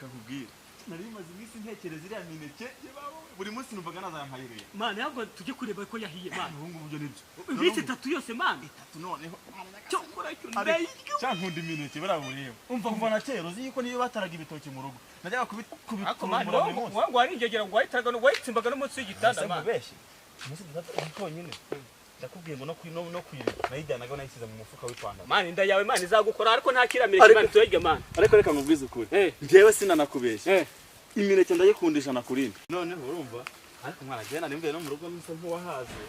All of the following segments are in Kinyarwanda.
kakubwira nari maze iminsi ntekereza iriya mineke buri munsi numvaga nazayampayiriye man ntabwo tujye kureba ko yahiye man ubu ngubu byo nibyo iminsi 3 yose man 3 noneho cyo kora cyo ndayiryo cyankunda imineke barabureba umva kuva na kera uzi yuko niyo bataraga ibitoki mu rugo najyaga kubikura wangu ari ingegera ngo wahitaga no wahitsimbaga no munsi y'igitanda man beshi munsi y'igitanda ndakubwiye ngo no kuyira nayijyanaga nayisize mu mufuka w'ipantaro man inda yawe man izagukora ariko nta kiramire man tuyige man ariko reka nkubwize ukuri njyewe sinanakubeshya imineke ndayikundisha nakurindi noneho urumva ariko mwana jena nimbe no mu rugo mise nk'uwahaze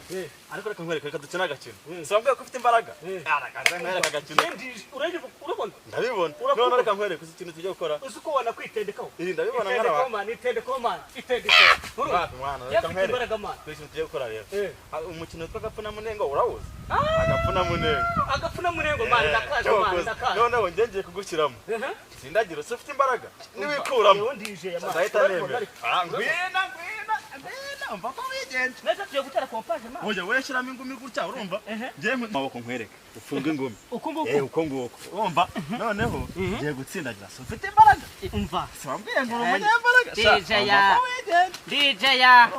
ariko reka nkwereka reka dukina agakino sababwiye ko ufite imbaraga arakaza nkwereka agakino urabona ndabibona none reka nkwereka ikintu tujye gukora usuko wana kwitendekaho ndabibona nkara man itendeko man itendeko mwana reka nkwereka ikintu tujye gukora rero umukino witwa agapfuna munengo urawuzi agapfuna munengo man ndakaje man ndakaje noneho ngiye kugushyiramo sindagira se ufite imbaraga niwikuramo ndahita nemera ngwina umva ko wigenje neza tugiye gutera kompaje man oya we shyiramo ingumi gutya urumva ngiye maboko nkwereka ufunga ingumi uko nguko urumva noneho ngiye gutsindagira se ufite imbaraga umva sambwiye ngo umunyembaraga DJ ya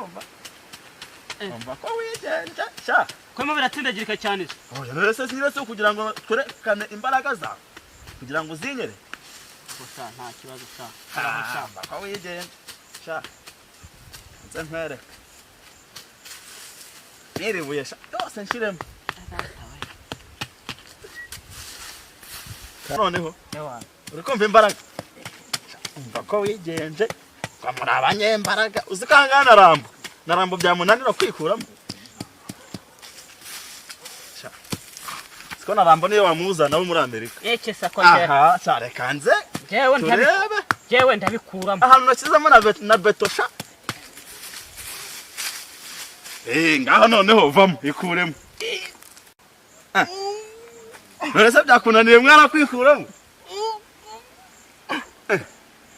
umva ko wigenje sha kwema biratsindagirika cyane oya nese sinirese kugira ngo twerekane imbaraga zawe kugira ngo uzinyere gusa nta kibazo cya umva ko wigenje sha nkwereka niribuye sha yose nshiremo noneho uri kumva imbaraga umva ko wigenje muri abanyembaraga uzi ko ahangana narambo byamunanira kwikuramo siko narambo niyo wamuzana wo muri Amerika ekesa ko njye cyare kanze jewe ndabikuramo ahantu nashyizemo na betosha ngaho noneho vamo ikuremo none byakunaniye mwana kwikuramo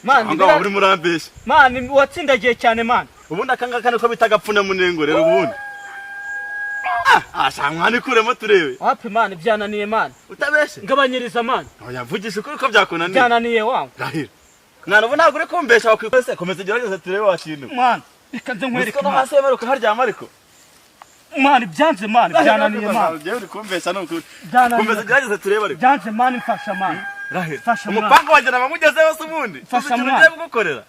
man ngaho uri murambeshya man watsindagiye cyane man ubundi akangaka niko bitagapfuna munengo rero ubundi mwana ikuremo turebe wapi man byananiye man utabeshe ngabanyiriza man oya mvugisha ukuri ko byakunaniye byananiye wangu gahira mwana ubu ntabwo uri kumbesha wakwikose komeza gerageza turebe wakintu man ikanze nkwereka no hasi yemeruka haryama ariko man byanze man byananiye man jewe uri kumbesha no ukuri byananiye komeza gerageza turebe ariko byanze man mfasha man fasha umupanga wagena bamugezeho se ubundi fasha man ugiye gukorera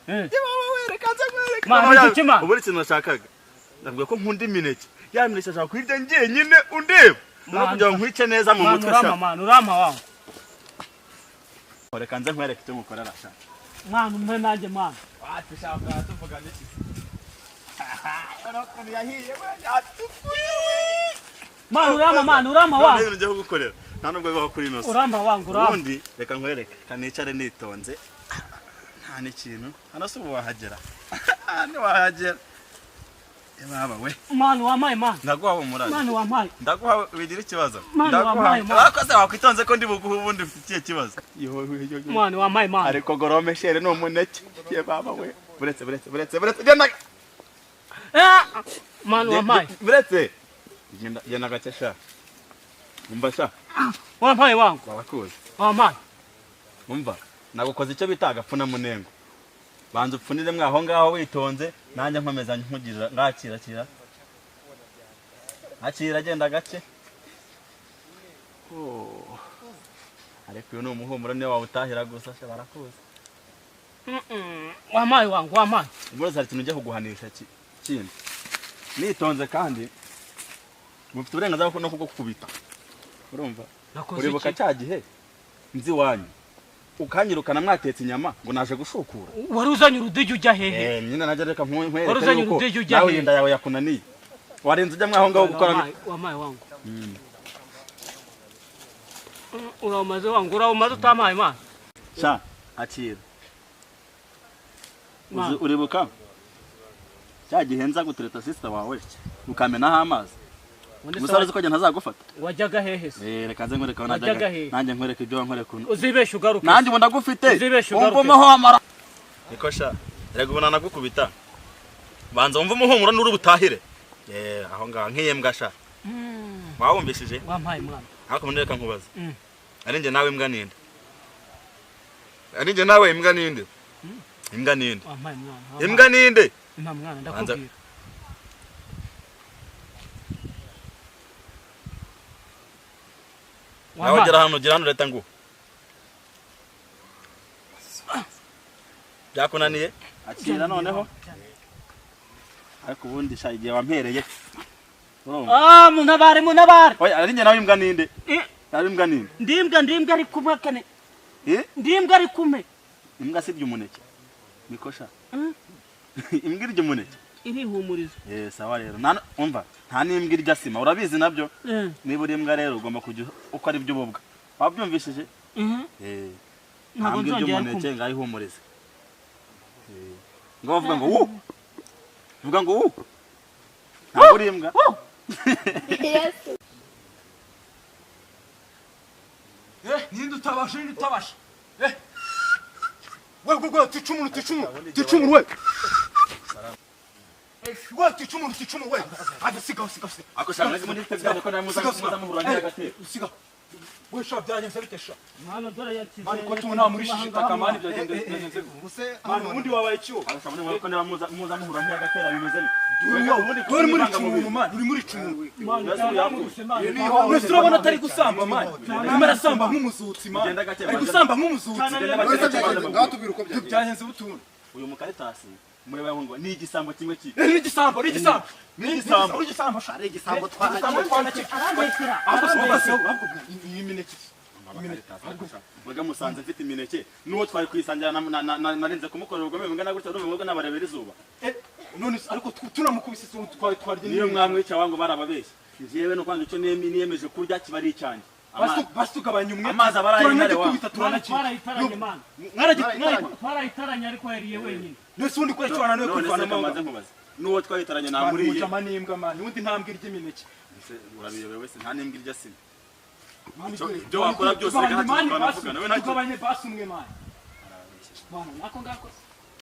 reka nkwereka man ubu ikintu nashakaga ndavuga ko nkunda imineke ya mineke ashaka kwirya ngiye nyine undeba no kugira ngo nkwice neza mu mutwe sha man urama wangu reka nze nkwereka icyo mukorera sha man umpe nanjye man ati shaka tuvuga niki ariko yahiye man urama wangu none ngiye gukorera nta nubwo bibaho kuri ino urama wangu ubundi reka nkwereke kanicare nitonze nta n'ikintu hano se ubu wahagera ni wahagera baba we man wamaye man ndaguha umurage man wamaye ndaguha wigira ikibazo ndaguha akoze wakwitonze ko ndi buguha ubundi ufitiye kibazo man wamaye man ariko gorome shere no muneke baba we buretse genda man wamaye buretse genda gace sha umva sha wamaye wangu wakuze wamaye umva nagukoze icyo bita agapfuna munengo banza upfunire mwaho ngaho witonze nanjye nkomeza nkugirira ngakira akira agenda gace ariko uyu ni umuhumuro niyo wawutahira gusa sha barakuze wamaye wangu wamaye ubwo hari ikintu ujya kuguhanisha kindi nitonze kandi mufite uburenganzira no kugukubita urumva uribuka cya gihe nzi wanyu ukanyirukana mwatetse inyama ngo naje gushukura wari uzanye urudigi ujya hehe nyine najya reka nkwereke wari uzanye urudigi ujya hehe nawe inda yawe yakunaniye warenze ujya mwaho ngaho gukora wamaye wangu uramaze wangu uramaze utamaye man sha akira uribuka cya gihe nza gutereta sister wawe ukamenaho amazi Musarazi ko ntazagufata wajyaga hehe se reka nze nkwereka najyaga nanjye nkwereka ibyo nkwereka uzibesha ugaruka nanjye ubu ndagufite umvumeho amara niko sha rega ubona nagukubita banza wumva umuhumuro n'uri butahire aho ngaho nkiyembwa sha wawumbishije wampaye mwana ariko ndeka nkubaza ari nje nawe imbwa ninde ari nje nawe imbwa ninde imbwa ninde wampaye mwana imbwa ninde nta mwana ndakubwira nawe gira hano leta ngo byakunaniye akira noneho ariko ubundi sha igihe wampereye munabare oya ari njye nawe imbwa ninde ari imbwa ninde ndimbwa ari kumwe kane ndimbwa ari kumwe imbwa sirya umuneke nikosha imbwa irya umuneke irihumuriza sawa rero umva nta n'imbwa irya sima urabizi nabyo niba uri imbwa rero ugomba kujya uko ari by'ububwa wabyumvishije ntabwo nzongera umuneke ngayihumurize ngo bavuga ngo vuga ngo ntabwo uri imbwa ninde utabasha we ticumuru we we ticumuru we siga ako shaka muri teganya ko namuza muhuranye hagati siga we sha byagenze bitesha mwana dore yakize mani ko tubona muri shishitaka mani byagenze ubuse ubundi wabaye cyo akabone ngo ko namuza muhuranye hagati bimeze uri muri cumuru mani uri muri cumuru wese urabona atari gusamba mani nimara samba nk'umuzutsi mani ari gusamba nk'umuzutsi ngatubwira uko byagenze butuntu uyu mukaritasi mureba ngo ni igisambo kimwe ki ni igisambo ari igisambo twana Mwega musanze mfite imineke nuwo twari kwisangira narenze kumukorera ubwo mbega gutya urumva nabarebera izuba none ariko tunamukubise twarye niyo mwamwica wango barababeshye jewe no kwanga icyo niyemeje kurya kibari icyanjye basugabanya umwe amazi abarayintare wa twarayitaranye man twarayitaranye ariko yariye wenyine nese undi kure cyana no kwivana amazi nkubaza nuwo twayitaranye namuriye mujama n'imbwa man undi ntambwe ry'imineke urabiyobewe wese nta n'imbwa irya sima ibyo wakora byose kandi tukanavuga nawe nacyo tugabanye basi umwe man nako ngako